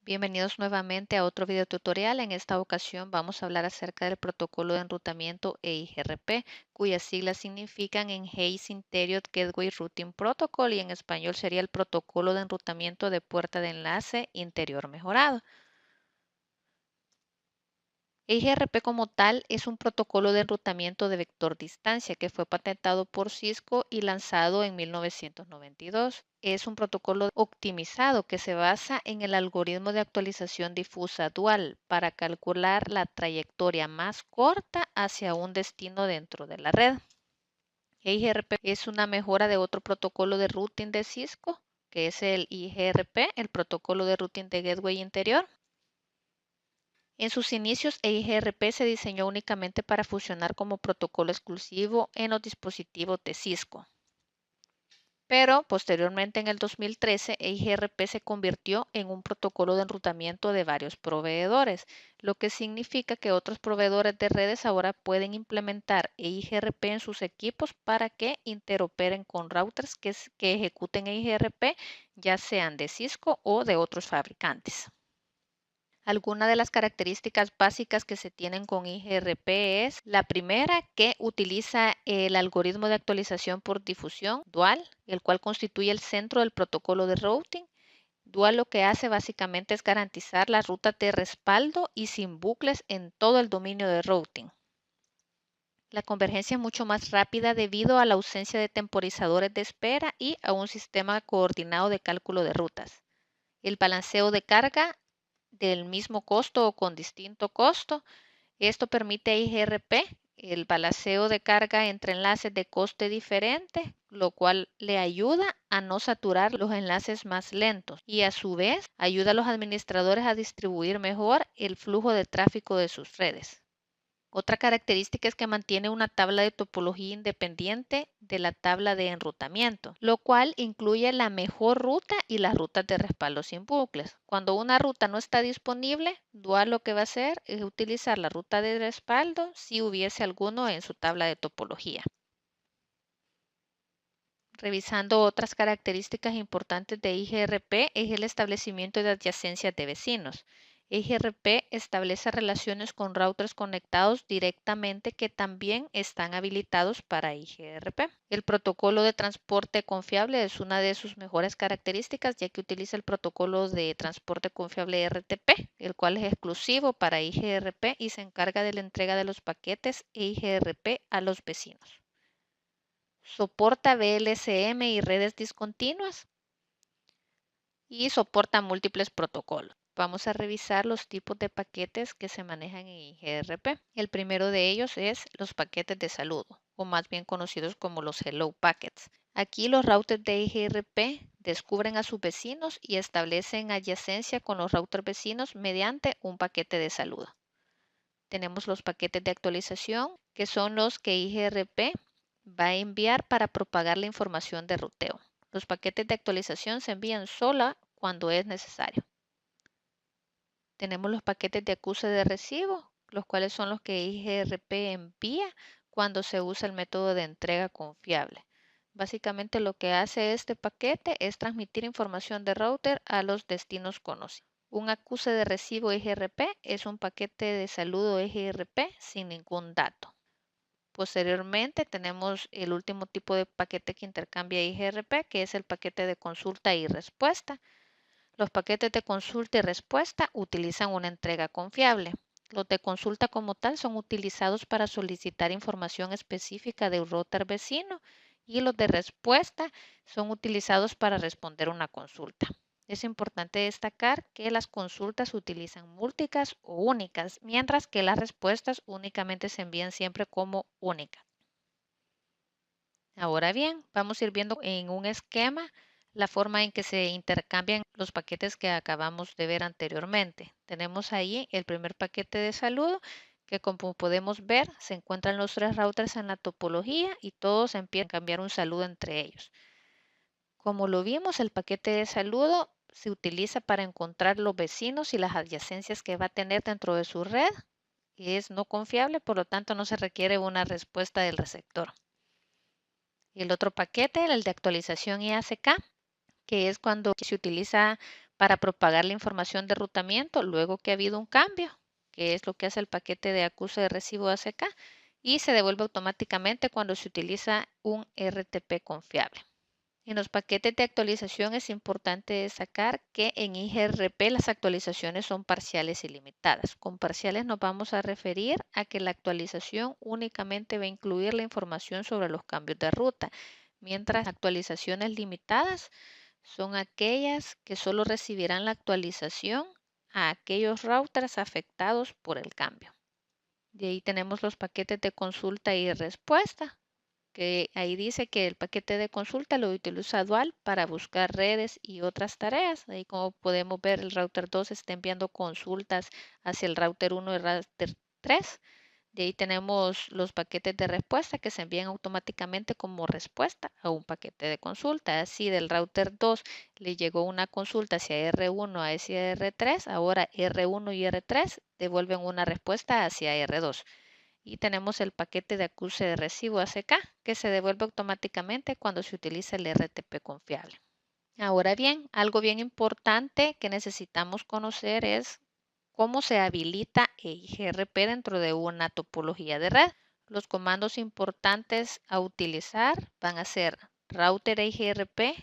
Bienvenidos nuevamente a otro video tutorial. En esta ocasión vamos a hablar acerca del protocolo de enrutamiento EIGRP, cuyas siglas significan Enhanced Interior Gateway Routing Protocol y en español sería el protocolo de enrutamiento de puerta de enlace interior mejorado. EIGRP como tal es un protocolo de enrutamiento de vector distancia que fue patentado por Cisco y lanzado en 1992. Es un protocolo optimizado que se basa en el algoritmo de actualización difusa dual para calcular la trayectoria más corta hacia un destino dentro de la red. EIGRP es una mejora de otro protocolo de routing de Cisco, que es el IGRP, el protocolo de routing de gateway interior. En sus inicios, EIGRP se diseñó únicamente para funcionar como protocolo exclusivo en los dispositivos de Cisco. Pero posteriormente, en el 2013, EIGRP se convirtió en un protocolo de enrutamiento de varios proveedores, lo que significa que otros proveedores de redes ahora pueden implementar EIGRP en sus equipos para que interoperen con routers que ejecuten EIGRP, ya sean de Cisco o de otros fabricantes. Algunas de las características básicas que se tienen con IGRP es la primera, que utiliza el algoritmo de actualización por difusión dual, el cual constituye el centro del protocolo de routing. Dual lo que hace básicamente es garantizar las rutas de respaldo y sin bucles en todo el dominio de routing. La convergencia es mucho más rápida debido a la ausencia de temporizadores de espera y a un sistema coordinado de cálculo de rutas. El balanceo de carga del mismo costo o con distinto costo. Esto permite a IGRP el balanceo de carga entre enlaces de coste diferente, lo cual le ayuda a no saturar los enlaces más lentos y a su vez ayuda a los administradores a distribuir mejor el flujo de tráfico de sus redes. Otra característica es que mantiene una tabla de topología independiente de la tabla de enrutamiento, lo cual incluye la mejor ruta y las rutas de respaldo sin bucles. Cuando una ruta no está disponible, Dual lo que va a hacer es utilizar la ruta de respaldo si hubiese alguno en su tabla de topología. Revisando otras características importantes de IGRP es el establecimiento de adyacencias de vecinos. IGRP establece relaciones con routers conectados directamente que también están habilitados para IGRP. El protocolo de transporte confiable es una de sus mejores características, ya que utiliza el protocolo de transporte confiable RTP, el cual es exclusivo para IGRP y se encarga de la entrega de los paquetes IGRP a los vecinos. Soporta VLCM y redes discontinuas y soporta múltiples protocolos. Vamos a revisar los tipos de paquetes que se manejan en IGRP. El primero de ellos es los paquetes de saludo, o más bien conocidos como los Hello Packets. Aquí los routers de IGRP descubren a sus vecinos y establecen adyacencia con los routers vecinos mediante un paquete de saludo. Tenemos los paquetes de actualización, que son los que IGRP va a enviar para propagar la información de ruteo. Los paquetes de actualización se envían sola cuando es necesario. Tenemos los paquetes de acuse de recibo, los cuales son los que IGRP envía cuando se usa el método de entrega confiable. Básicamente lo que hace este paquete es transmitir información de router a los destinos conocidos. Un acuse de recibo IGRP es un paquete de saludo IGRP sin ningún dato. Posteriormente tenemos el último tipo de paquete que intercambia IGRP, que es el paquete de consulta y respuesta. Los paquetes de consulta y respuesta utilizan una entrega confiable. Los de consulta como tal son utilizados para solicitar información específica de un router vecino y los de respuesta son utilizados para responder una consulta. Es importante destacar que las consultas se utilizan múltiples o únicas, mientras que las respuestas únicamente se envían siempre como únicas. Ahora bien, vamos a ir viendo en un esquema la forma en que se intercambian los paquetes que acabamos de ver anteriormente. Tenemos ahí el primer paquete de saludo que, como podemos ver, se encuentran los tres routers en la topología y todos empiezan a cambiar un saludo entre ellos. Como lo vimos, el paquete de saludo se utiliza para encontrar los vecinos y las adyacencias que va a tener dentro de su red. Es no confiable, por lo tanto no se requiere una respuesta del receptor. Y el otro paquete, el de actualización IACK, que es cuando se utiliza para propagar la información de rutamiento luego que ha habido un cambio, que es lo que hace el paquete de acuse de recibo ACK, y se devuelve automáticamente cuando se utiliza un RTP confiable. En los paquetes de actualización es importante destacar que en IGRP las actualizaciones son parciales y limitadas. Con parciales nos vamos a referir a que la actualización únicamente va a incluir la información sobre los cambios de ruta, mientras actualizaciones limitadas son aquellas que solo recibirán la actualización a aquellos routers afectados por el cambio. De ahí tenemos los paquetes de consulta y respuesta, que ahí dice que el paquete de consulta lo utiliza Dual para buscar redes y otras tareas. Ahí como podemos ver, el router 2 está enviando consultas hacia el router 1 y el router 3. De ahí tenemos los paquetes de respuesta que se envían automáticamente como respuesta a un paquete de consulta. Así del router 2 le llegó una consulta hacia R1 hacia R3, ahora R1 y R3 devuelven una respuesta hacia R2. Y tenemos el paquete de acuse de recibo ACK que se devuelve automáticamente cuando se utiliza el RTP confiable. Ahora bien, algo bien importante que necesitamos conocer es cómo se habilita EIGRP dentro de una topología de red. Los comandos importantes a utilizar van a ser router EIGRP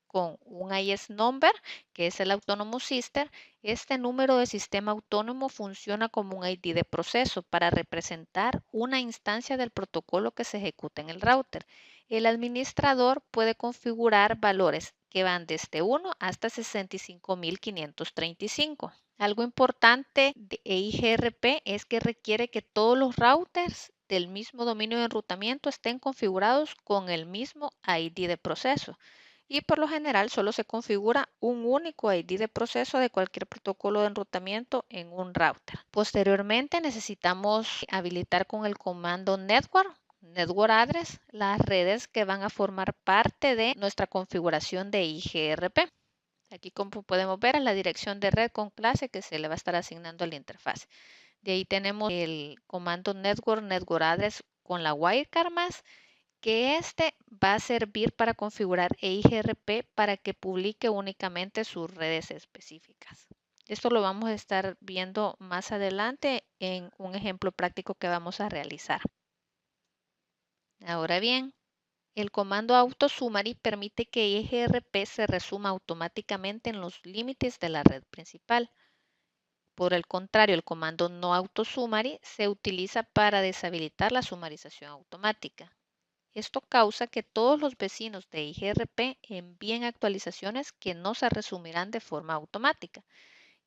con un IS number, que es el autónomo sister. Este número de sistema autónomo funciona como un ID de proceso para representar una instancia del protocolo que se ejecuta en el router. El administrador puede configurar valores que van desde 1 hasta 65.535. Algo importante de EIGRP es que requiere que todos los routers del mismo dominio de enrutamiento estén configurados con el mismo ID de proceso. Y por lo general solo se configura un único ID de proceso de cualquier protocolo de enrutamiento en un router. Posteriormente necesitamos habilitar con el comando network address las redes que van a formar parte de nuestra configuración de IGRP. Aquí como podemos ver es la dirección de red con clase que se le va a estar asignando a la interfaz. De ahí tenemos el comando network address con la wildcard más, que este va a servir para configurar EIGRP para que publique únicamente sus redes específicas. Esto lo vamos a estar viendo más adelante en un ejemplo práctico que vamos a realizar. Ahora bien, el comando AutoSummary permite que EIGRP se resuma automáticamente en los límites de la red principal. Por el contrario, el comando no AutoSummary se utiliza para deshabilitar la sumarización automática. Esto causa que todos los vecinos de IGRP envíen actualizaciones que no se resumirán de forma automática.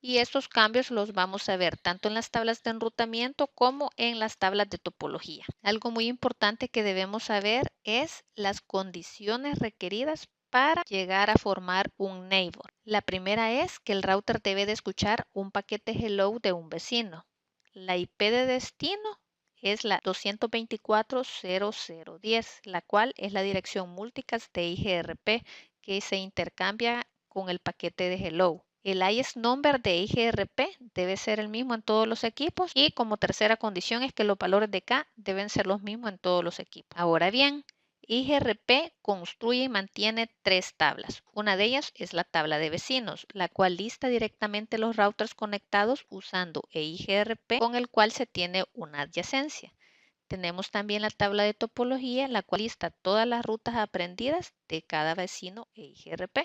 Y estos cambios los vamos a ver tanto en las tablas de enrutamiento como en las tablas de topología. Algo muy importante que debemos saber es las condiciones requeridas para llegar a formar un neighbor. La primera es que el router debe de escuchar un paquete hello de un vecino. La IP de destino es la 224.0.0.10, la cual es la dirección multicast de IGRP que se intercambia con el paquete de hello. El IS number de IGRP debe ser el mismo en todos los equipos y como tercera condición es que los valores de K deben ser los mismos en todos los equipos. Ahora bien, IGRP construye y mantiene 3 tablas. Una de ellas es la tabla de vecinos, la cual lista directamente los routers conectados usando EIGRP con el cual se tiene una adyacencia. Tenemos también la tabla de topología, la cual lista todas las rutas aprendidas de cada vecino EIGRP.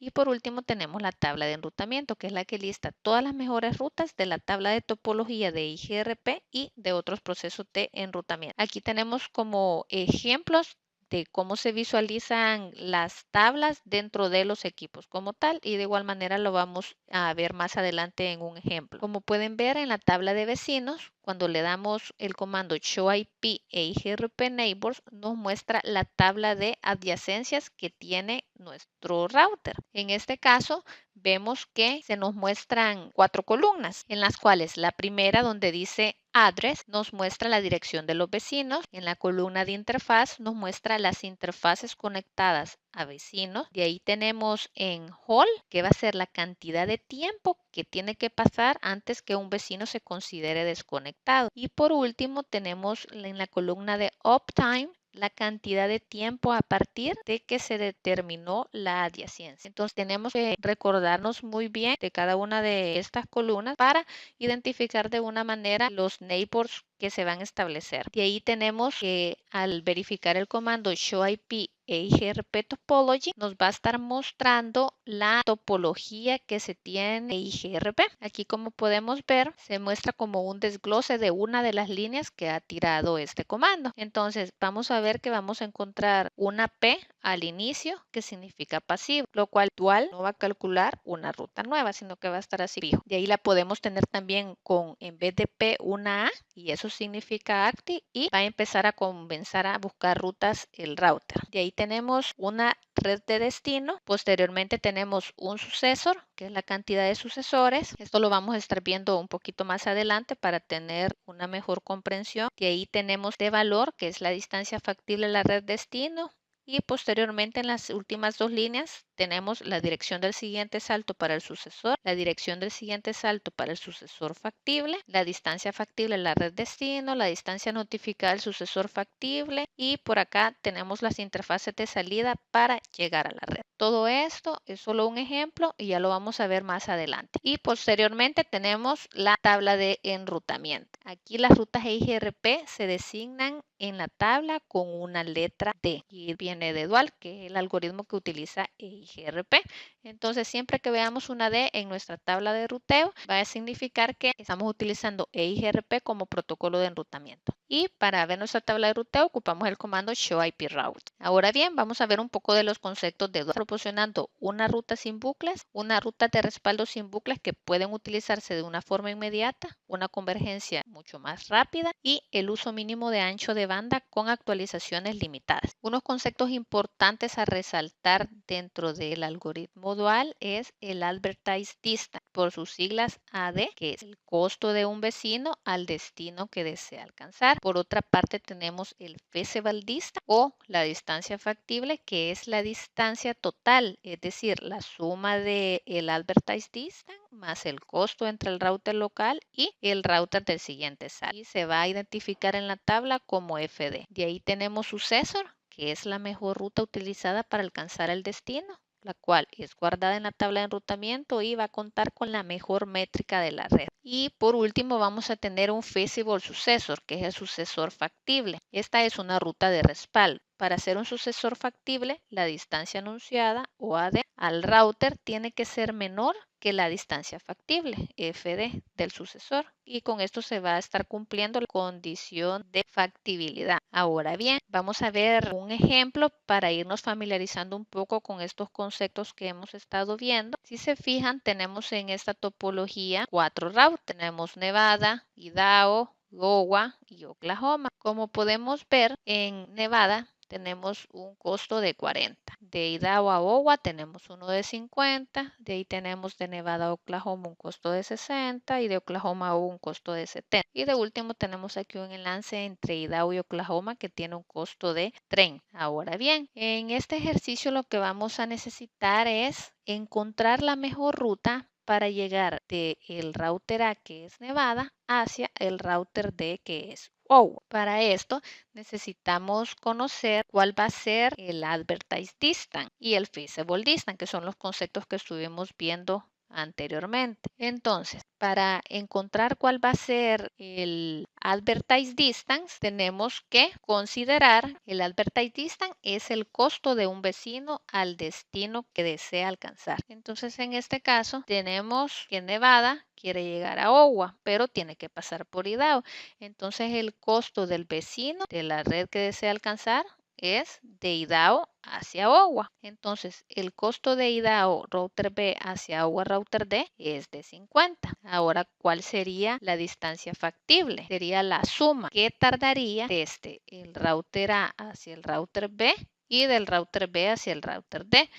Y por último tenemos la tabla de enrutamiento, que es la que lista todas las mejores rutas de la tabla de topología de IGRP y de otros procesos de enrutamiento. Aquí tenemos como ejemplos de cómo se visualizan las tablas dentro de los equipos como tal, y de igual manera lo vamos a ver más adelante en un ejemplo. Como pueden ver en la tabla de vecinos, cuando le damos el comando show IP e IGRP neighbors, nos muestra la tabla de adyacencias que tiene nuestro router. En este caso, vemos que se nos muestran 4 columnas, en las cuales la primera, donde dice address, nos muestra la dirección de los vecinos. En la columna de interfaz nos muestra las interfaces conectadas a vecinos. De ahí tenemos en hall, que va a ser la cantidad de tiempo que tiene que pasar antes que un vecino se considere desconectado. Y por último tenemos en la columna de uptime la cantidad de tiempo a partir de que se determinó la adyacencia. Entonces tenemos que recordarnos muy bien de cada una de estas columnas para identificar de una manera los neighbors que se van a establecer. De ahí tenemos que al verificar el comando showIP EIGRP Topology nos va a estar mostrando la topología que se tiene EIGRP. Aquí, como podemos ver, se muestra como un desglose de una de las líneas que ha tirado este comando. Entonces vamos a ver que vamos a encontrar una P al inicio que significa pasivo, lo cual dual no va a calcular una ruta nueva, sino que va a estar así fijo. De ahí la podemos tener también con, en vez de P, una A, y eso significa active, y va a empezar a comenzar a buscar rutas el router. De ahí tenemos una red de destino. Posteriormente tenemos un sucesor, que es la cantidad de sucesores. Esto lo vamos a estar viendo un poquito más adelante para tener una mejor comprensión. De ahí tenemos de valor, que es la distancia factible de la red destino. Y posteriormente en las últimas dos líneas tenemos la dirección del siguiente salto para el sucesor, la dirección del siguiente salto para el sucesor factible, la distancia factible de la red destino, la distancia notificada del sucesor factible, y por acá tenemos las interfaces de salida para llegar a la red. Todo esto es solo un ejemplo y ya lo vamos a ver más adelante. Y posteriormente tenemos la tabla de enrutamiento. Aquí las rutas EIGRP se designan en la tabla con una letra D y viene de dual, que es el algoritmo que utiliza EIGRP. Entonces, siempre que veamos una D en nuestra tabla de ruteo, va a significar que estamos utilizando EIGRP como protocolo de enrutamiento. Y para ver nuestra tabla de ruteo, ocupamos el comando showIPRoute. Ahora bien, vamos a ver un poco de los conceptos de dual, proporcionando una ruta sin bucles, una ruta de respaldo sin bucles que pueden utilizarse de una forma inmediata, una convergencia mucho más rápida y el uso mínimo de ancho de banda con actualizaciones limitadas. Unos conceptos importantes a resaltar dentro del algoritmo dual es el Advertised Distance, por sus siglas AD, que es el costo de un vecino al destino que desea alcanzar. Por otra parte tenemos el Feasible Distance o la distancia factible, que es la distancia total, es decir, la suma de el Advertised Distance más el costo entre el router local y el router del siguiente salto. Y se va a identificar en la tabla como FD. De ahí tenemos Successor, que es la mejor ruta utilizada para alcanzar el destino, la cual es guardada en la tabla de enrutamiento y va a contar con la mejor métrica de la red. Y por último vamos a tener un Feasible Successor, que es el sucesor factible. Esta es una ruta de respaldo. Para hacer un sucesor factible, la distancia anunciada o AD al router tiene que ser menor que la distancia factible, FD, del sucesor. Y con esto se va a estar cumpliendo la condición de factibilidad. Ahora bien, vamos a ver un ejemplo para irnos familiarizando un poco con estos conceptos que hemos estado viendo. Si se fijan, tenemos en esta topología 4 routers. Tenemos Nevada, Idaho, Iowa y Oklahoma. Como podemos ver, en Nevada tenemos un costo de 40. De Idaho a Iowa tenemos uno de 50. De ahí tenemos de Nevada a Oklahoma un costo de 60 y de Oklahoma a un costo de 70. Y de último tenemos aquí un enlace entre Idaho y Oklahoma que tiene un costo de 30. Ahora bien, en este ejercicio lo que vamos a necesitar es encontrar la mejor ruta para llegar del router A, que es Nevada, hacia el router D, que es Iowa. Para esto necesitamos conocer cuál va a ser el Advertised Distance y el Feasible Distance, que son los conceptos que estuvimos viendo anteriormente. Entonces, para encontrar cuál va a ser el Advertised Distance, tenemos que considerar el Advertised Distance es el costo de un vecino al destino que desea alcanzar. Entonces, en este caso, tenemos que Nevada quiere llegar a Iowa, pero tiene que pasar por Idaho. Entonces, el costo del vecino de la red que desea alcanzar es de Idaho hacia Iowa. Entonces, el costo de Idaho router B hacia Iowa router D es de 50. Ahora, ¿cuál sería la distancia factible? Sería la suma que tardaría desde el router A hacia el router B y del router B hacia el router D.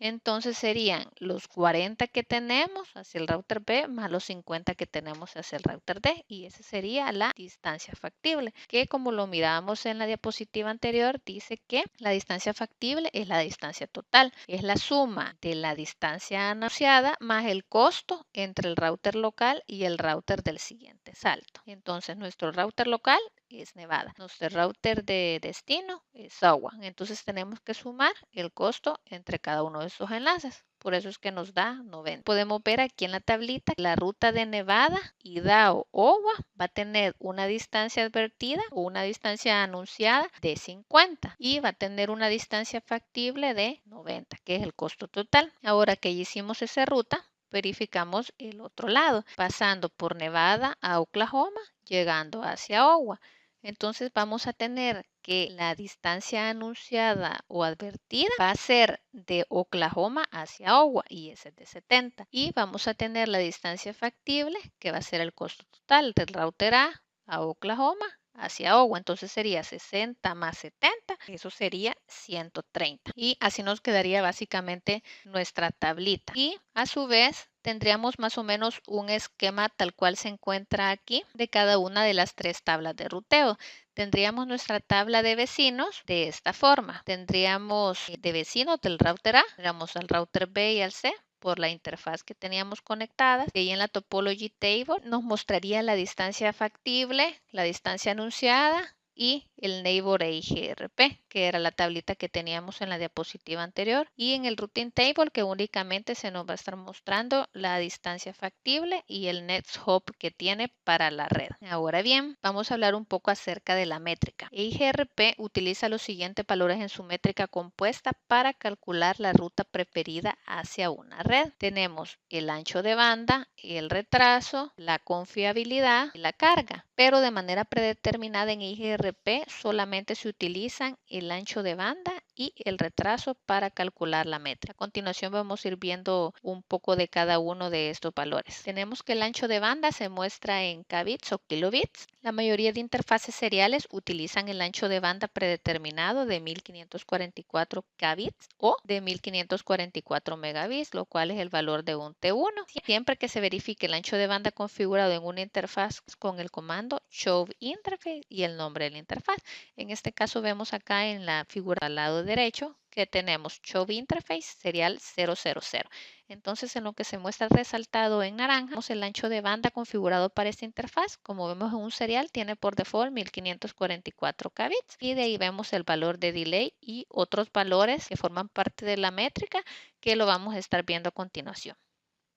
Entonces serían los 40 que tenemos hacia el router B más los 50 que tenemos hacia el router D, y esa sería la distancia factible, que como lo mirábamos en la diapositiva anterior, dice que la distancia factible es la distancia total, es la suma de la distancia anunciada más el costo entre el router local y el router del siguiente salto. Entonces nuestro router local es Nevada. Nuestro router de destino es Iowa. Entonces tenemos que sumar el costo entre cada uno de estos enlaces. Por eso es que nos da 90. Podemos ver aquí en la tablita la ruta de Nevada, Idaho, Iowa va a tener una distancia advertida o una distancia anunciada de 50 y va a tener una distancia factible de 90, que es el costo total. Ahora que ya hicimos esa ruta, verificamos el otro lado, pasando por Nevada a Oklahoma, llegando hacia Iowa. Entonces vamos a tener que la distancia anunciada o advertida va a ser de Oklahoma hacia Iowa y ese es de 70. Y vamos a tener la distancia factible que va a ser el costo total del router a Oklahoma hacia Iowa. Entonces sería 60 más 70, eso sería 130. Y así nos quedaría básicamente nuestra tablita. Y a su vez tendríamos más o menos un esquema tal cual se encuentra aquí de cada una de las tres tablas de ruteo. Tendríamos nuestra tabla de vecinos de esta forma. Tendríamos de vecinos del router A, tendríamos al router B y al C por la interfaz que teníamos conectada. Y ahí en la Topology Table nos mostraría la distancia factible, la distancia anunciada y el Neighbor EIGRP, que era la tablita que teníamos en la diapositiva anterior, y en el Routing Table que únicamente se nos va a estar mostrando la distancia factible y el Next Hop que tiene para la red. Ahora bien, vamos a hablar un poco acerca de la métrica. EIGRP utiliza los siguientes valores en su métrica compuesta para calcular la ruta preferida hacia una red. Tenemos el ancho de banda, el retraso, la confiabilidad y la carga, pero de manera predeterminada en EIGRP solamente se utilizan el ancho de banda y el retraso para calcular la métrica. A continuación vamos a ir viendo un poco de cada uno de estos valores. Tenemos que el ancho de banda se muestra en kbits o kilobits. La mayoría de interfaces seriales utilizan el ancho de banda predeterminado de 1544 kbits o de 1544 megabits, lo cual es el valor de un T1. Siempre que se verifique el ancho de banda configurado en una interfaz con el comando show interface y el nombre de la interfaz. En este caso vemos acá en la figura al lado derecho que tenemos show interface serial 000. Entonces en lo que se muestra resaltado en naranja, vemos el ancho de banda configurado para esta interfaz. Como vemos en un serial tiene por default 1544 kbits y de ahí vemos el valor de delay y otros valores que forman parte de la métrica que lo vamos a estar viendo a continuación.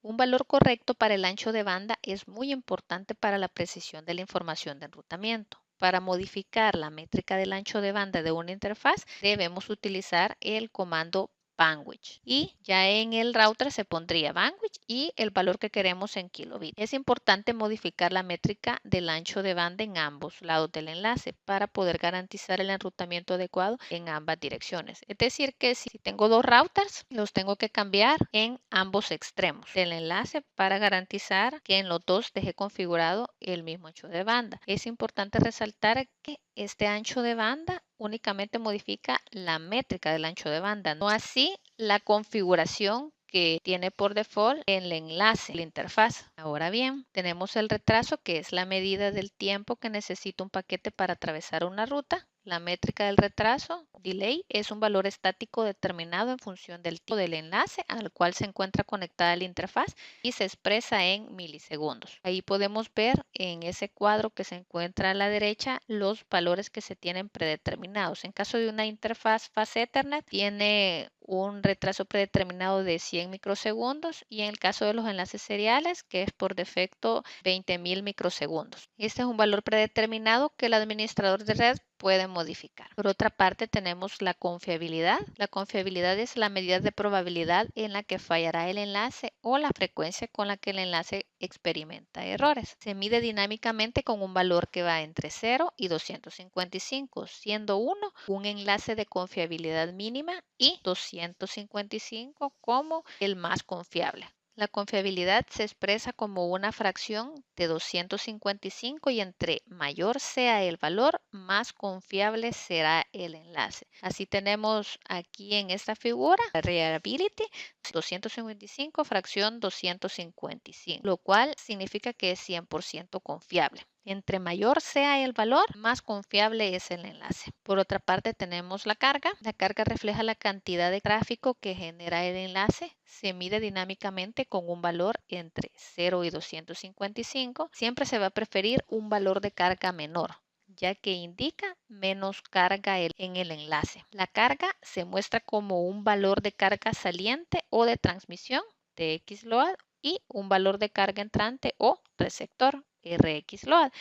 Un valor correcto para el ancho de banda es muy importante para la precisión de la información de enrutamiento. Para modificar la métrica del ancho de banda de una interfaz, debemos utilizar el comando bandwidth y ya en el router se pondría bandwidth y el valor que queremos en kilobits. Es importante modificar la métrica del ancho de banda en ambos lados del enlace para poder garantizar el enrutamiento adecuado en ambas direcciones. Es decir que si tengo dos routers, los tengo que cambiar en ambos extremos del enlace para garantizar que en los dos deje configurado el mismo ancho de banda. Es importante resaltar que este ancho de banda únicamente modifica la métrica del ancho de banda, no así la configuración que tiene por default el enlace, la interfaz. Ahora bien, tenemos el retraso, que es la medida del tiempo que necesita un paquete para atravesar una ruta. La métrica del retraso, delay, es un valor estático determinado en función del tipo del enlace al cual se encuentra conectada la interfaz y se expresa en milisegundos. Ahí podemos ver en ese cuadro que se encuentra a la derecha los valores que se tienen predeterminados. En caso de una interfaz fast Ethernet, tiene un retraso predeterminado de 100 microsegundos y en el caso de los enlaces seriales, que es por defecto 20.000 microsegundos. Este es un valor predeterminado que el administrador de red puede modificar. Por otra parte, tenemos la confiabilidad. La confiabilidad es la medida de probabilidad en la que fallará el enlace o la frecuencia con la que el enlace experimenta errores. Se mide dinámicamente con un valor que va entre 0 y 255, siendo 1 un enlace de confiabilidad mínima y 255 como el más confiable. La confiabilidad se expresa como una fracción de 255 y entre mayor sea el valor, más confiable será el enlace. Así tenemos aquí en esta figura la reliability 255 fracción 255, lo cual significa que es 100% confiable. Entre mayor sea el valor, más confiable es el enlace. Por otra parte, tenemos la carga. La carga refleja la cantidad de tráfico que genera el enlace. Se mide dinámicamente con un valor entre 0 y 255. Siempre se va a preferir un valor de carga menor, ya que indica menos carga en el enlace. La carga se muestra como un valor de carga saliente o de transmisión, TX-load, y un valor de carga entrante o receptor, RX-load,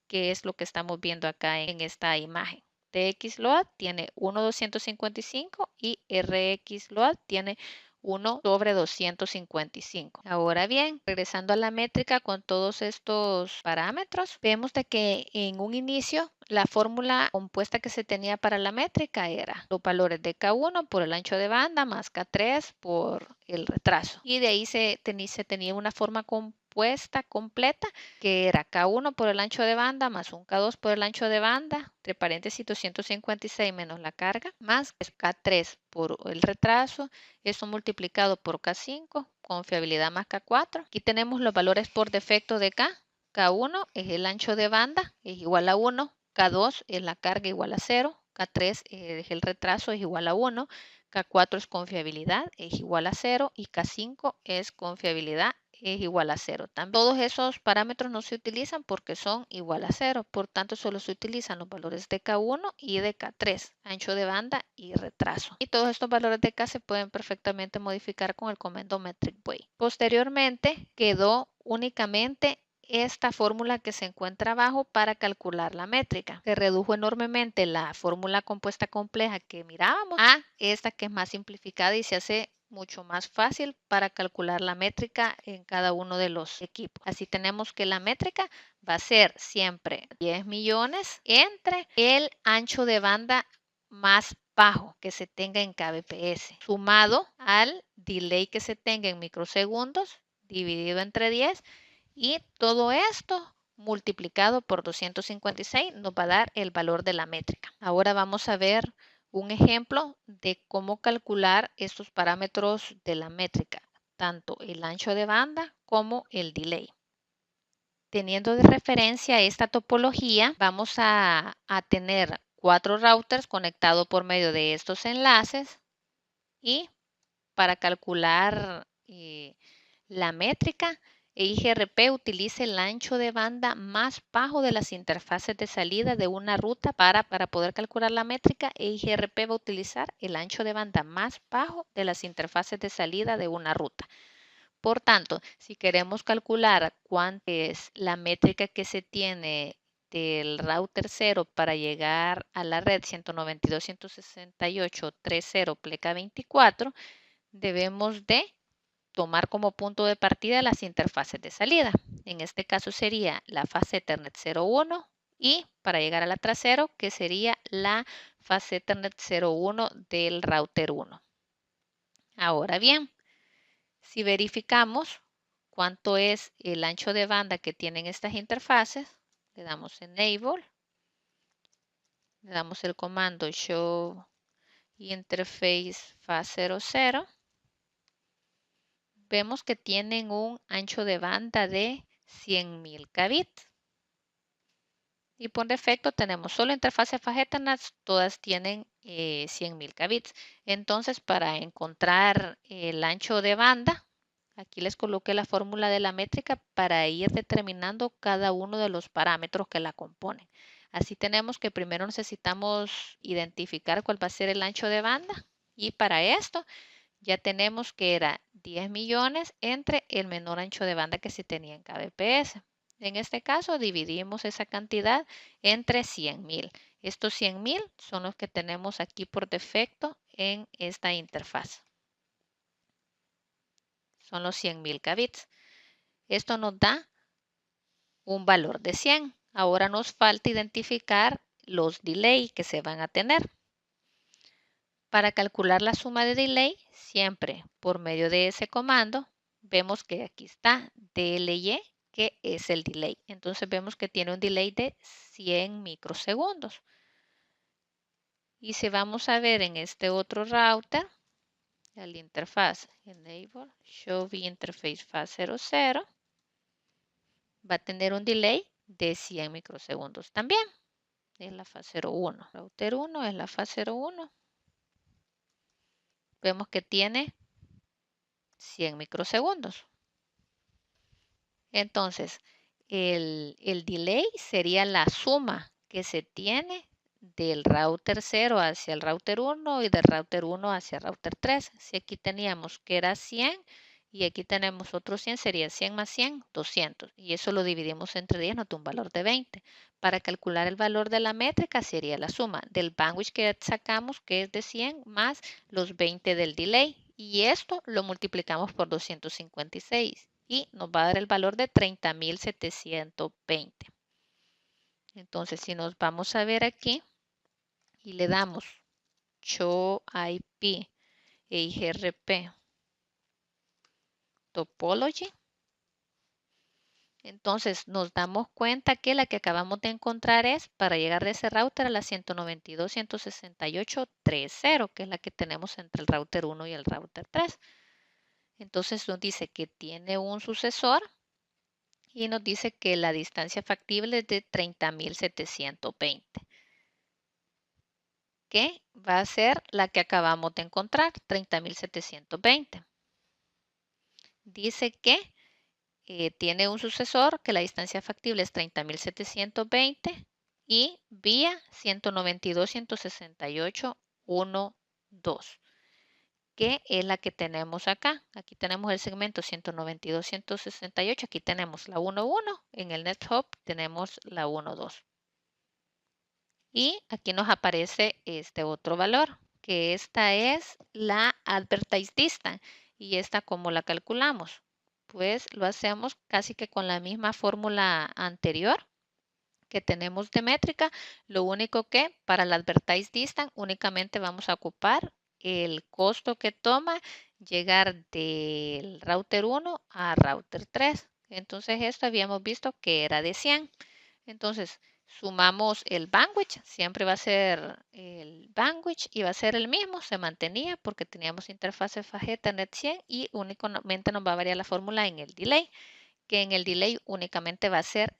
que es lo que estamos viendo acá en esta imagen. TX-load tiene 1/255 y RX-load tiene 1/255. Ahora bien, regresando a la métrica con todos estos parámetros, vemos de que en un inicio la fórmula compuesta que se tenía para la métrica era los valores de K1 por el ancho de banda más K3 por el retraso. Y de ahí se tenía una forma compuesta completa que era K1 por el ancho de banda más un K2 por el ancho de banda, entre paréntesis 256 menos la carga, más K3 por el retraso, eso multiplicado por K5, confiabilidad más K4. Aquí tenemos los valores por defecto de K. K1 es el ancho de banda, es igual a 1. K2 es la carga igual a 0. K3 es el retraso, es igual a 1. K4 es confiabilidad, es igual a 0. Y K5 es confiabilidad, es igual a 0. Todos esos parámetros no se utilizan porque son igual a 0. Por tanto, solo se utilizan los valores de K1 y de K3, ancho de banda y retraso. Y todos estos valores de K se pueden perfectamente modificar con el comando metric way. Posteriormente, quedó únicamente esta fórmula que se encuentra abajo para calcular la métrica. Se redujo enormemente la fórmula compuesta compleja que mirábamos a esta que es más simplificada y se hace mucho más fácil para calcular la métrica en cada uno de los equipos. Así tenemos que la métrica va a ser siempre 10 millones entre el ancho de banda más bajo que se tenga en kbps, sumado al delay que se tenga en microsegundos, dividido entre 10, y todo esto multiplicado por 256 nos va a dar el valor de la métrica. Ahora vamos a ver un ejemplo de cómo calcular estos parámetros de la métrica, tanto el ancho de banda como el delay. Teniendo de referencia esta topología, vamos a tener 4 routers conectados por medio de estos enlaces y para calcular la métrica, EIGRP utiliza el ancho de banda más bajo de las interfaces de salida de una ruta. Para poder calcular la métrica, EIGRP va a utilizar el ancho de banda más bajo de las interfaces de salida de una ruta. Por tanto, si queremos calcular cuánto es la métrica que se tiene del router 0 para llegar a la red 192.168.3.0 pleca 24, debemos de tomar como punto de partida las interfaces de salida. En este caso sería la fase Ethernet 01 y para llegar a la trasero, que sería la fase Ethernet 01 del router 1. Ahora bien, si verificamos cuánto es el ancho de banda que tienen estas interfaces, le damos Enable, le damos el comando Show Interface Fase 00. Vemos que tienen un ancho de banda de 100.000 kbps. Y por defecto tenemos solo interfaces Ethernet, todas tienen 100.000 kbps. Entonces, para encontrar el ancho de banda, aquí les coloqué la fórmula de la métrica para ir determinando cada uno de los parámetros que la componen. Así tenemos que primero necesitamos identificar cuál va a ser el ancho de banda. Y para esto ya tenemos que era 10 millones entre el menor ancho de banda que se tenía en kbps. En este caso dividimos esa cantidad entre 100.000. Estos 100.000 son los que tenemos aquí por defecto en esta interfaz. Son los 100.000 kbps. Esto nos da un valor de 100. Ahora nos falta identificar los delay que se van a tener. Para calcular la suma de delay, siempre por medio de ese comando, vemos que aquí está DLY, que es el delay. Entonces vemos que tiene un delay de 100 microsegundos. Y si vamos a ver en este otro router, el interfaz Enable Show Interface Fase 00, va a tener un delay de 100 microsegundos también. Es la fase 01. Router 1 es la fase 01. Vemos que tiene 100 microsegundos. Entonces, el delay sería la suma que se tiene del router 0 hacia el router 1 y del router 1 hacia el router 3. Si aquí teníamos que era 100 y aquí tenemos otro 100, sería 100 más 100, 200. Y eso lo dividimos entre 10, nos da un valor de 20. Para calcular el valor de la métrica sería la suma del bandwidth que sacamos, que es de 100, más los 20 del delay. Y esto lo multiplicamos por 256 y nos va a dar el valor de 30.720. Entonces, si nos vamos a ver aquí y le damos show IP e IGRP topology, entonces nos damos cuenta que la que acabamos de encontrar es para llegar de ese router a la 192.168.3.0, que es la que tenemos entre el router 1 y el router 3. Entonces nos dice que tiene un sucesor y nos dice que la distancia factible es de 30.720. Que va a ser la que acabamos de encontrar, 30.720. Dice que tiene un sucesor que la distancia factible es 30.720 y vía 192.168.1.2, que es la que tenemos acá. Aquí tenemos el segmento 192.168, aquí tenemos la 1.1, en el NetHub tenemos la 1.2. Y aquí nos aparece este otro valor, que esta es la advertised distance. ¿Y esta cómo la calculamos? Pues lo hacemos casi que con la misma fórmula anterior que tenemos de métrica. Lo único que para la advertised distance únicamente vamos a ocupar el costo que toma llegar del router 1 a router 3. Entonces esto habíamos visto que era de 100. Entonces, sumamos el bandwidth, siempre va a ser el bandwidth y va a ser el mismo, se mantenía porque teníamos interfaz FAG Ethernet 100 y únicamente nos va a variar la fórmula en el delay, que en el delay únicamente va a ser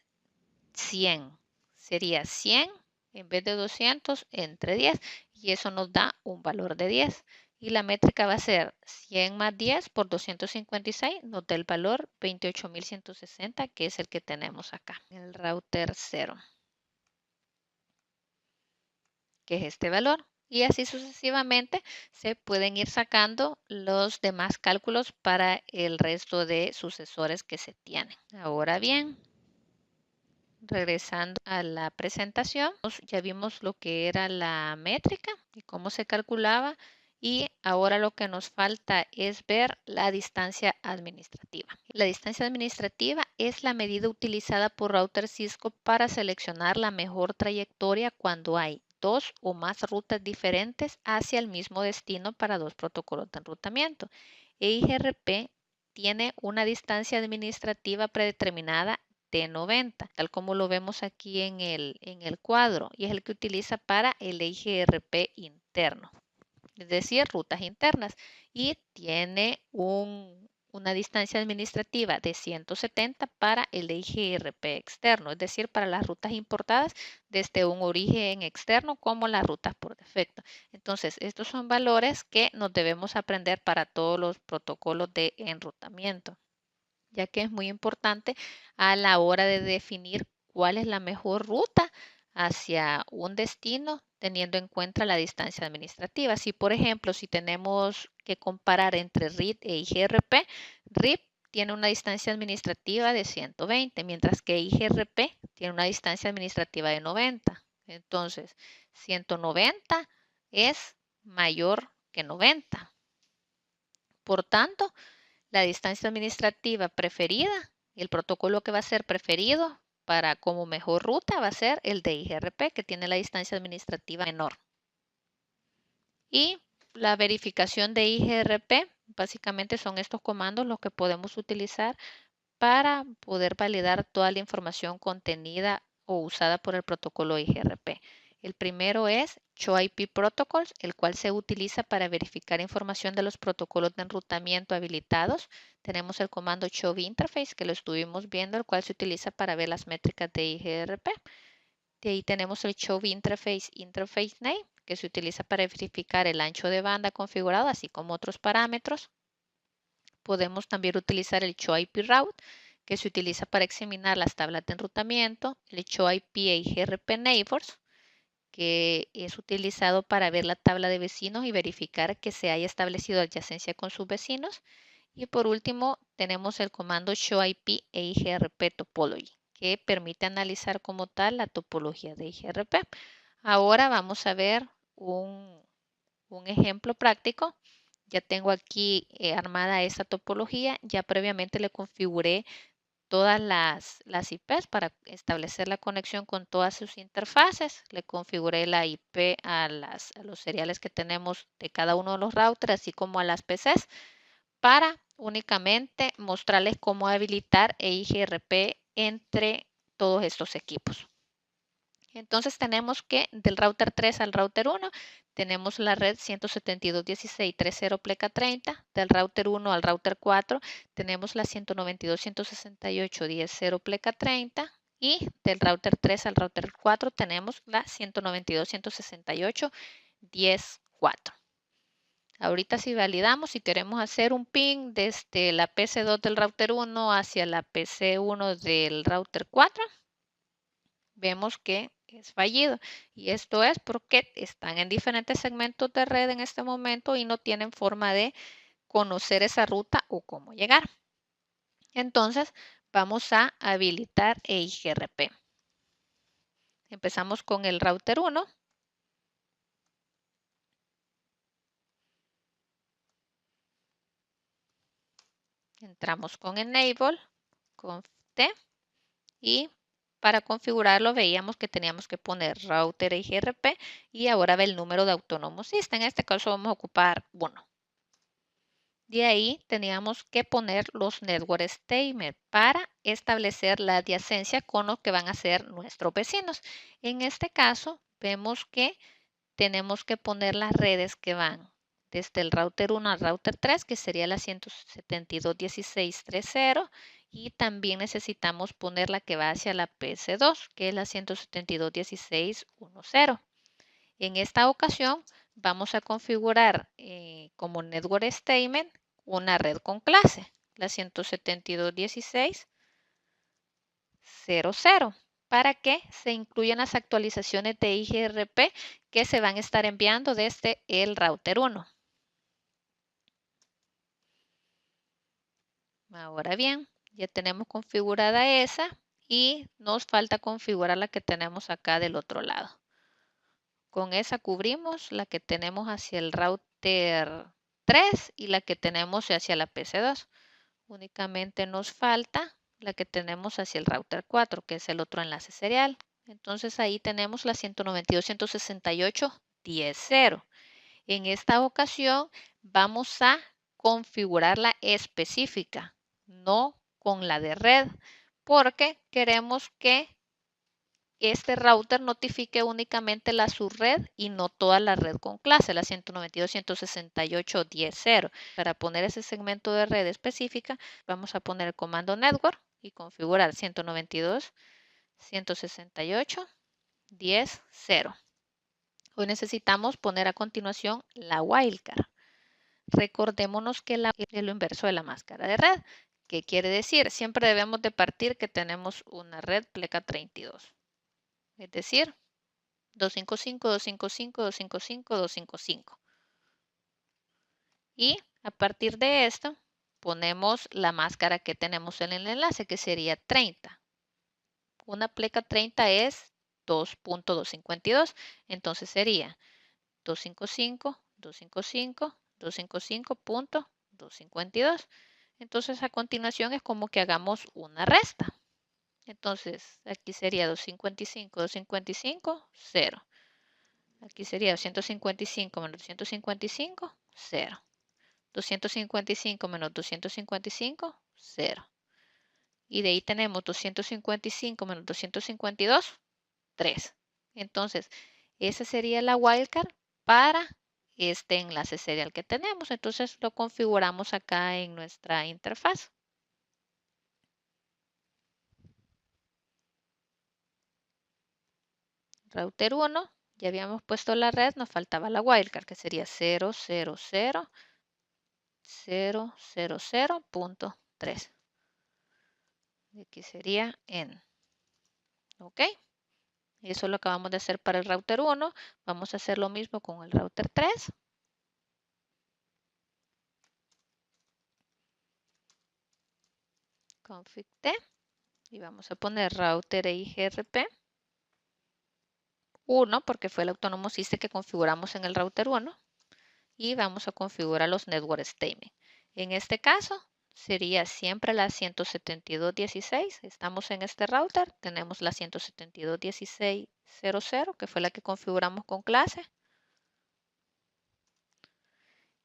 100. Sería 100 en vez de 200 entre 10 y eso nos da un valor de 10. Y la métrica va a ser 100 más 10 por 256, nos da el valor 28.160, que es el que tenemos acá, el router 0, que es este valor. Y así sucesivamente se pueden ir sacando los demás cálculos para el resto de sucesores que se tienen. Ahora bien, regresando a la presentación, ya vimos lo que era la métrica y cómo se calculaba y ahora lo que nos falta es ver la distancia administrativa. La distancia administrativa es la medida utilizada por router Cisco para seleccionar la mejor trayectoria cuando hay dos o más rutas diferentes hacia el mismo destino para dos protocolos de enrutamiento. EIGRP tiene una distancia administrativa predeterminada de 90, tal como lo vemos aquí en el cuadro, y es el que utiliza para el IGRP interno, es decir, rutas internas, y tiene una distancia administrativa de 170 para el IGRP externo, es decir, para las rutas importadas desde un origen externo como las rutas por defecto. Entonces, estos son valores que nos debemos aprender para todos los protocolos de enrutamiento, ya que es muy importante a la hora de definir cuál es la mejor ruta hacia un destino teniendo en cuenta la distancia administrativa. Si, por ejemplo, si tenemos que comparar entre RIP e IGRP, RIP tiene una distancia administrativa de 120, mientras que IGRP tiene una distancia administrativa de 90. Entonces, 190 es mayor que 90. Por tanto, la distancia administrativa preferida y el protocolo que va a ser preferido para como mejor ruta va a ser el de IGRP, que tiene la distancia administrativa menor. Y la verificación de IGRP, básicamente son estos comandos los que podemos utilizar para poder validar toda la información contenida o usada por el protocolo IGRP. El primero es ShowIP Protocols, el cual se utiliza para verificar información de los protocolos de enrutamiento habilitados. Tenemos el comando ShowInterface, que lo estuvimos viendo, el cual se utiliza para ver las métricas de IGRP. De ahí tenemos el ShowInterface Interface Name, que se utiliza para verificar el ancho de banda configurado, así como otros parámetros. Podemos también utilizar el ShowIP Route, que se utiliza para examinar las tablas de enrutamiento, el Show IP e IGRP Neighbors, que es utilizado para ver la tabla de vecinos y verificar que se haya establecido adyacencia con sus vecinos. Y por último, tenemos el comando Show IP e IGRP Topology, que permite analizar como tal la topología de IGRP. Ahora vamos a ver un ejemplo práctico. Ya tengo aquí armada esta topología. Ya previamente le configuré todas las IPs para establecer la conexión con todas sus interfaces. Le configuré la IP a los seriales que tenemos de cada uno de los routers, así como a las PCs, para únicamente mostrarles cómo habilitar EIGRP entre todos estos equipos. Entonces tenemos que del router 3 al router 1 tenemos la red 172.16.3.0 pleca 30. Del router 1 al router 4 tenemos la 192.168.10.0 pleca 30. Y del router 3 al router 4 tenemos la 192.168.10.4. Ahorita si validamos, si queremos hacer un ping desde la PC2 del router 1 hacia la PC1 del router 4, vemos que es fallido. Y esto es porque están en diferentes segmentos de red en este momento y no tienen forma de conocer esa ruta o cómo llegar. Entonces, vamos a habilitar EIGRP. Empezamos con el router 1. Entramos con Enable, conf T, y para configurarlo veíamos que teníamos que poner router EIGRP y ahora ve el número de autónomo system. En este caso vamos a ocupar 1. De ahí teníamos que poner los network statements para establecer la adyacencia con lo que van a ser nuestros vecinos. En este caso vemos que tenemos que poner las redes que van desde el router 1 al router 3, que sería la 172.16.3.0, y también necesitamos poner la que va hacia la PC2, que es la 172.16.1.0. En esta ocasión vamos a configurar como network statement una red con clase, la 172.16.0.0, para que se incluyan las actualizaciones de IGRP que se van a estar enviando desde el router 1. Ahora bien, ya tenemos configurada esa y nos falta configurar la que tenemos acá del otro lado. Con esa cubrimos la que tenemos hacia el router 3 y la que tenemos hacia la PC2. Únicamente nos falta la que tenemos hacia el router 4, que es el otro enlace serial. Entonces ahí tenemos la 192.168.10.0. En esta ocasión vamos a configurar la específica, no con la de red, porque queremos que este router notifique únicamente la subred y no toda la red con clase, la 192.168.10.0. Para poner ese segmento de red específica, vamos a poner el comando network y configurar 192.168.10.0. Hoy necesitamos poner a continuación la wildcard. Recordémonos que es lo inverso de la máscara de red. ¿Qué quiere decir? Siempre debemos de partir que tenemos una red pleca 32. Es decir, 255, 255, 255, 255. Y a partir de esto, ponemos la máscara que tenemos en el enlace, que sería 30. Una pleca 30 es 2.252. Entonces sería 255, 255, 255.252. Entonces a continuación es como que hagamos una resta. Entonces aquí sería 255, 255, 0. Aquí sería 255 menos 255, 0. 255 menos 255, 0. Y de ahí tenemos 255 menos 252, 3. Entonces, esa sería la wildcard para este enlace serial que tenemos. Entonces, lo configuramos acá en nuestra interfaz. Router 1, ya habíamos puesto la red, nos faltaba la wildcard, que sería 000.000.3. Aquí sería N. ¿Ok? Eso lo acabamos de hacer para el router 1. Vamos a hacer lo mismo con el router 3. Config T. Y vamos a poner router EIGRP 1 porque fue el Autonomous System que configuramos en el router 1. Y vamos a configurar los network statements. En este caso sería siempre la 172.16. Estamos en este router, tenemos la 172.16.00 que fue la que configuramos con clase.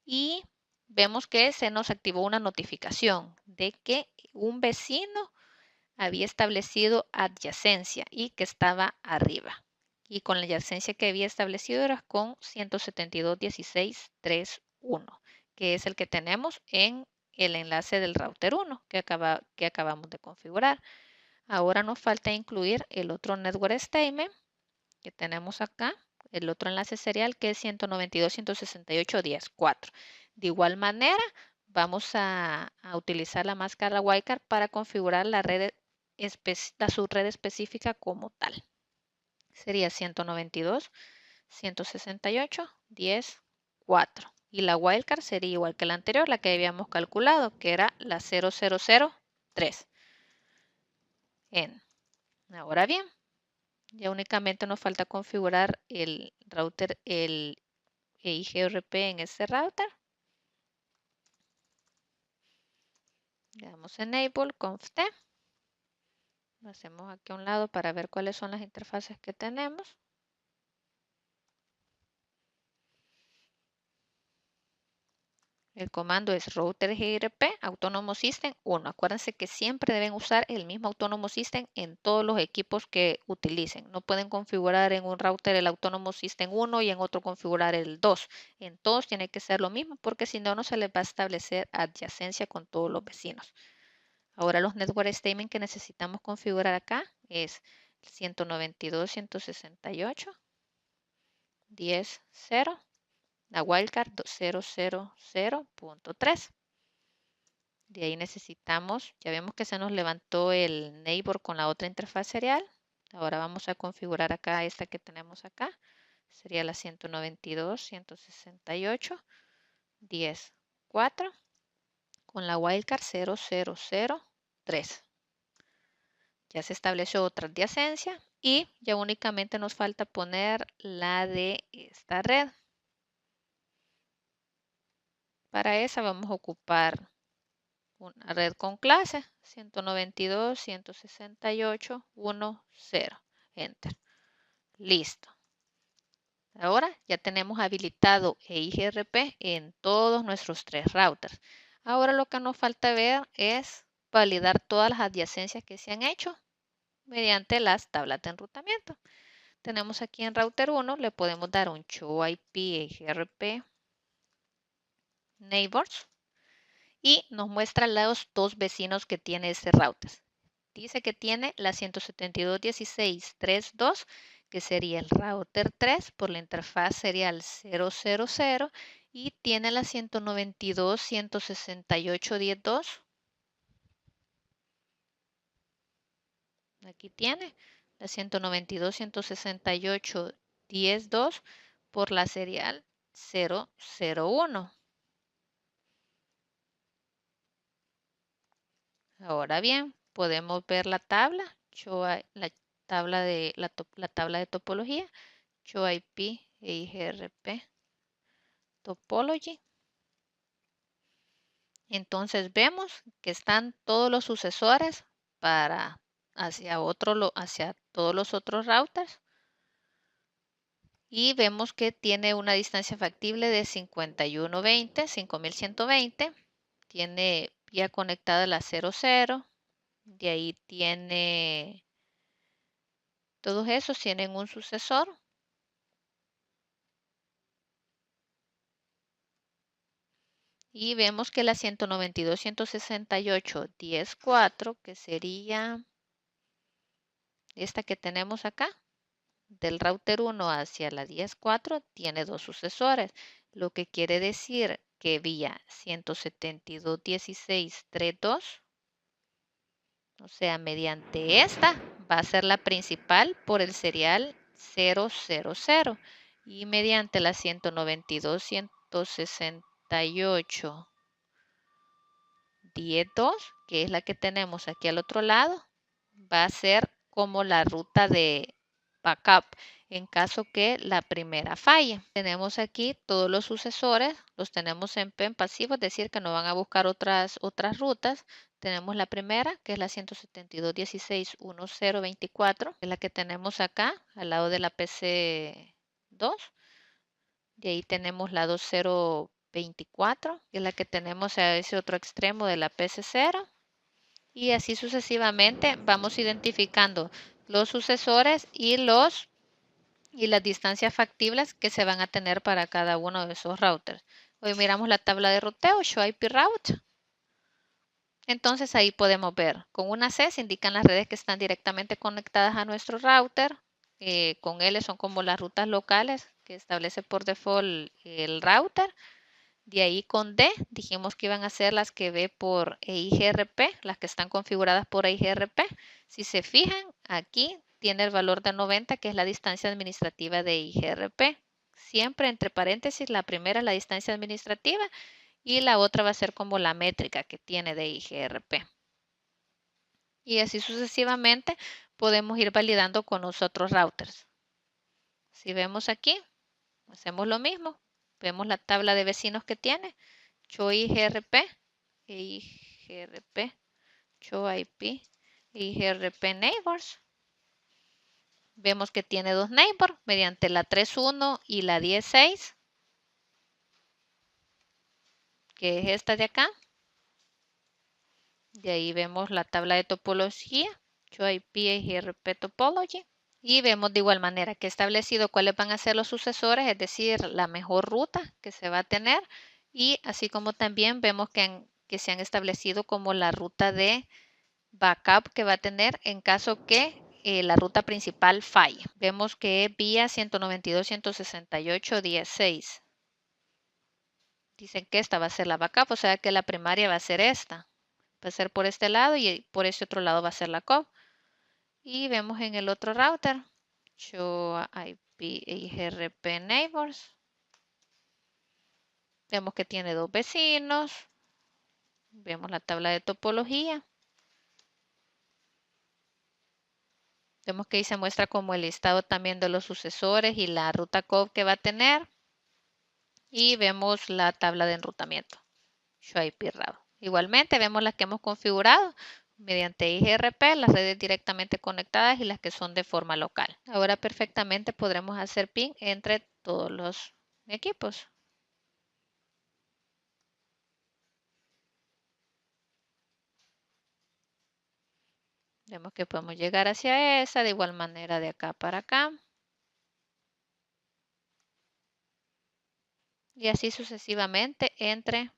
Y vemos que se nos activó una notificación de que un vecino había establecido adyacencia y que estaba arriba. Y con la adyacencia que había establecido era con 172.16.3.1, que es el que tenemos en el enlace del router 1 que acabamos de configurar. Ahora nos falta incluir el otro network statement que tenemos acá, el otro enlace serial que es 192.168.10.4. De igual manera, vamos a utilizar la máscara Wildcard para configurar la subred específica como tal. Sería 192.168.10.4. Y la wildcard sería igual que la anterior, la que habíamos calculado, que era la 0003. Ahora bien, ya únicamente nos falta configurar el router, el EIGRP en este router. Le damos Enable, conft. Lo hacemos aquí a un lado para ver cuáles son las interfaces que tenemos. El comando es router GRP Autonomous System 1. Acuérdense que siempre deben usar el mismo Autonomous System en todos los equipos que utilicen. No pueden configurar en un router el Autonomous System 1 y en otro configurar el 2. En todos tiene que ser lo mismo porque si no, no se les va a establecer adyacencia con todos los vecinos. Ahora los network statement que necesitamos configurar acá es 192.168.10.0. La wildcard 000.3. De ahí necesitamos, ya vemos que se nos levantó el neighbor con la otra interfaz serial. Ahora vamos a configurar acá esta que tenemos acá. Sería la 192.168.10.4 con la wildcard 000.3. Ya se estableció otra adyacencia y ya únicamente nos falta poner la de esta red. Para esa vamos a ocupar una red con clase 192.168.1.0. Enter. Listo. Ahora ya tenemos habilitado EIGRP en todos nuestros 3 routers. Ahora lo que nos falta ver es validar todas las adyacencias que se han hecho mediante las tablas de enrutamiento. Tenemos aquí en router 1, le podemos dar un show IP EIGRP neighbors y nos muestra los 2 vecinos que tiene este router. Dice que tiene la 172.16.3.2, que sería el router 3 por la interfaz serial 000 y tiene la 192.168.10.2. Aquí tiene la 192.168.10.2 por la serial 001. Ahora bien, podemos ver la tabla, la tabla de topología, show IP EIGRP topology. Entonces vemos que están todos los sucesores hacia todos los otros routers y vemos que tiene una distancia factible de 5120, tiene vía conectada la 00. De ahí tiene, todos esos tienen un sucesor. Y vemos que la 192.168.10.4, que sería esta que tenemos acá, del router 1 hacia la 10.4, tiene 2 sucesores. Lo que quiere decir que vía 172.16.3.2, O sea, mediante esta va a ser la principal por el serial 000 y mediante la 192.168.10.2, que es la que tenemos aquí al otro lado, va a ser como la ruta de backup en caso que la primera falle. Tenemos aquí todos los sucesores, los tenemos en PEN pasivo, es decir, que no van a buscar otras rutas. Tenemos la primera, que es la 172.16.10.24, que es la que tenemos acá, al lado de la PC2. De ahí tenemos la 2024, que es la que tenemos a ese otro extremo de la PC0. Y así sucesivamente vamos identificando los sucesores y las distancias factibles que se van a tener para cada uno de esos routers. Hoy miramos la tabla de ruteo, Show IP Route. Entonces ahí podemos ver, con una C se indican las redes que están directamente conectadas a nuestro router. Con L son como las rutas locales que establece por default el router. De ahí con D dijimos que iban a ser las que ve por EIGRP, las que están configuradas por EIGRP. Si se fijan, aquí tiene el valor de 90, que es la distancia administrativa de EIGRP. Siempre entre paréntesis, la primera es la distancia administrativa y la otra va a ser como la métrica que tiene de EIGRP. Y así sucesivamente podemos ir validando con los otros routers. Si vemos aquí, hacemos lo mismo. Vemos la tabla de vecinos que tiene. Show IGRP, EIGRP, Show IP, IGRP Neighbors. Vemos que tiene dos neighbors mediante la 3.1 y la 10.6, que es esta de acá. De ahí vemos la tabla de topología, Show IP, IGRP Topology. Y vemos de igual manera que he establecido cuáles van a ser los sucesores, es decir, la mejor ruta que se va a tener. Y así como también vemos que se han establecido como la ruta de backup que va a tener en caso que la ruta principal falle. Vemos que es vía 192.168.16. Dicen que esta va a ser la backup, o sea que la primaria va a ser esta. Va a ser por este lado y por este otro lado va a ser la COP. Y vemos en el otro router, Show IP IGRP Neighbors. Vemos que tiene dos vecinos. Vemos la tabla de topología. Vemos que ahí se muestra como el listado también de los sucesores y la ruta COP que va a tener. Y vemos la tabla de enrutamiento, Show IP Route. Igualmente vemos las que hemos configurado mediante IGRP, las redes directamente conectadas y las que son de forma local. Ahora perfectamente podremos hacer ping entre todos los equipos. Vemos que podemos llegar hacia esa, de igual manera de acá para acá. Y así sucesivamente entre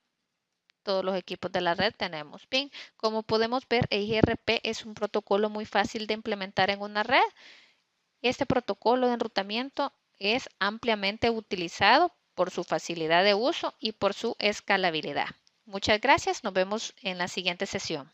todos los equipos de la red tenemos ping. Como podemos ver, EIGRP es un protocolo muy fácil de implementar en una red. Este protocolo de enrutamiento es ampliamente utilizado por su facilidad de uso y por su escalabilidad. Muchas gracias, nos vemos en la siguiente sesión.